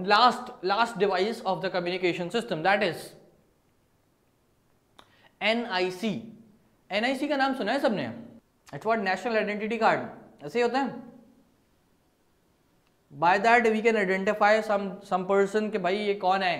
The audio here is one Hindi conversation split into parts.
last device of the communication system, that is NIC. NIC का नाम सुना है सबने? It's what National Identity Card, ऐसे ही होता है. By that we can identify some person कि भाई ये कौन है,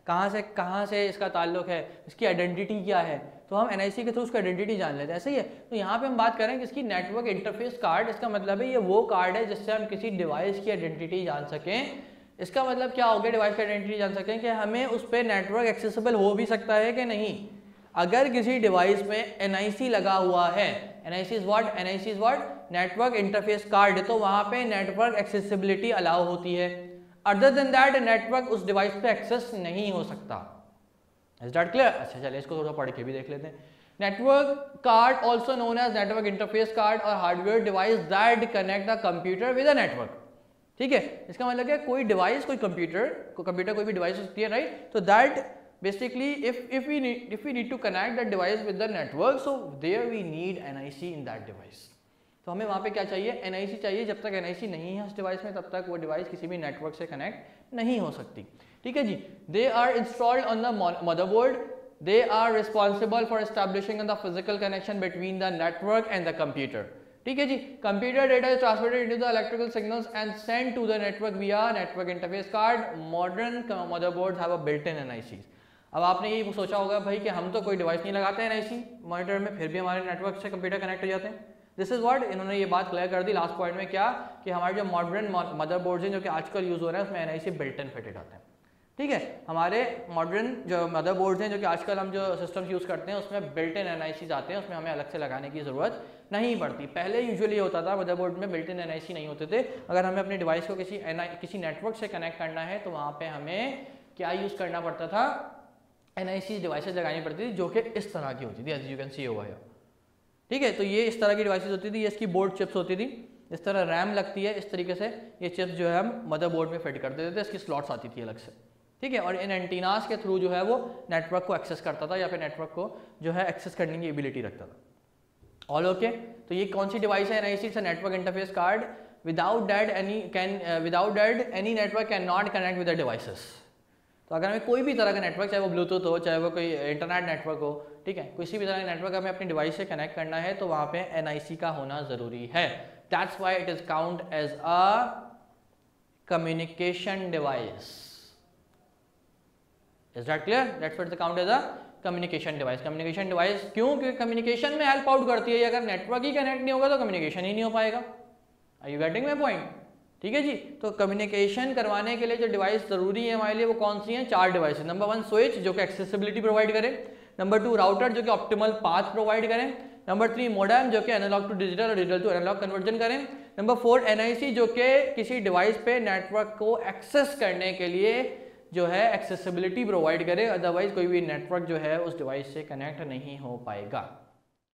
कहाँ से इसका ताल्लुक है, इसकी आइडेंटिटी क्या है, तो हम NIC के थ्रू उसका आइडेंटिटी जान लेते हैं. ऐसे ही है. तो यहाँ पे हम बात करें कि इसकी नेटवर्क इंटरफेस कार्ड, इसका मतलब है ये वो कार्ड है जिससे हम किसी डिवाइस की आइडेंटिटी जान सकें. इसका मतलब क्या हो गया डिवाइस की आइडेंटिटी जान सकें कि हमें उस पर नेटवर्क एक्सेसिबल हो भी सकता है कि नहीं. अगर किसी डिवाइस में NIC लगा हुआ है, NIC is what network interface card, तो वहां पे नेटवर्क एक्सेसिबिलिटी अलाउ होती है. अदर देन दैट नेटवर्क उस डिवाइस पे एक्सेस नहीं हो सकता. Is that clear? अच्छा चलिए इसको थोड़ा पढ़ के भी देख लेते हैं. Network card also known as network interface card और hardware device that connect the computer with a network. ठीक है, इसका मतलब है कोई डिवाइस, कोई कंप्यूटर कोई भी डिवाइस होती है, राइट. तो that basically if we need to connect that device with the network, so there we need NIC in that device. तो हमें वहाँ पे क्या चाहिए? NIC चाहिए. जब तक NIC नहीं है उस डिवाइस में तब तक वो डिवाइस किसी भी नेटवर्क से कनेक्ट नहीं हो सकती. ठीक है जी. They are installed on the motherboard. They are responsible for establishing the physical connection between the network and the computer. ठीक है जी. Computer data is transmitted into the electrical signals and sent to the network via network interface card. Modern motherboards have a built-in NICs. अब आपने ये सोचा होगा भाई कि हम तो कोई डिवाइस नहीं लगाते हैं NIC मॉनिटर में, फिर भी हमारे नेटवर्क से कंप्यूटर कनेक्ट हो जाते हैं. दिस इज व्हाट इन्होंने ये बात क्लियर कर दी लास्ट पॉइंट में. क्या कि हमारे जो मॉडर्न मदरबोर्ड्स हैं जो कि आजकल यूज हो रहे हैं उसमें NIC बिल्ट इन फिटेड आते हैं. ठीक है, हमारे मॉडर्न जो मदरबोर्ड्स हैं जो कि आजकल हम जो सिस्टम्स यूज़ करते हैं उसमें बिल्ट इन NICs आते हैं, उसमें हमें अलग से लगाने की ज़रूरत नहीं पड़ती. पहले यूजुअली होता था मदरबोर्ड में बिल्ट इन NIC नहीं होते थे. अगर हमें अपने डिवाइस को किसी नेटवर्क से कनेक्ट करना है तो वहाँ पर हमें क्या यूज़ करना पड़ता था? NIC डिवाइसेस लगानी पड़ती थी जो कि इस तरह की होती थी, as you can see over here. ठीक है, तो ये इस तरह की डिवाइसेस होती थी. ये इसकी बोर्ड चिप्स होती थी, इस तरह रैम लगती है, इस तरीके से ये चिप्स जो है हम मदरबोर्ड में फिट कर देते थे. इसकी स्लॉट्स आती थी अलग से. ठीक है, और इन एंटीनास के थ्रू जो है वो नेटवर्क को एक्सेस करता था या फिर नेटवर्क को जो है एक्सेस करने की एबिलिटी रखता था. All okay. तो ये कौन सी डिवाइस है? NIC it's a network interface card. Without that any network can not connect with the devices. तो अगर हमें कोई भी तरह का नेटवर्क, चाहे वो ब्लूटूथ हो, चाहे वो कोई इंटरनेट नेटवर्क हो, ठीक है, किसी भी तरह का नेटवर्क हमें अपनी डिवाइस से कनेक्ट करना है तो वहाँ पे NIC का होना ज़रूरी है. That's why it is count as a communication device. Is that clear? That's what is count as a communication device. Communication device क्यों? क्योंकि कम्युनिकेशन में हेल्प आउट करती है. अगर नेटवर्क ही कनेक्ट नहीं होगा तो कम्युनिकेशन ही नहीं हो पाएगा. Are you getting my point? ठीक है जी. तो कम्युनिकेशन करवाने के लिए जो डिवाइस जरूरी है हमारे लिए वो कौन सी हैं? 4 डिवाइसेस. नंबर 1 स्विच जो कि एक्सेसिबिलिटी प्रोवाइड करे. नंबर 2 राउटर जो कि ऑप्टिमल पाथ प्रोवाइड करें. नंबर 3 मोडेम जो कि एनालॉग टू डिजिटल और डिजिटल टू एनालॉग कन्वर्जन करें. नंबर 4 NIC जो कि किसी डिवाइस पे नेटवर्क को एक्सेस करने के लिए जो है एक्सेसिबिलिटी प्रोवाइड करे. अदरवाइज कोई भी नेटवर्क जो है उस डिवाइस से कनेक्ट नहीं हो पाएगा.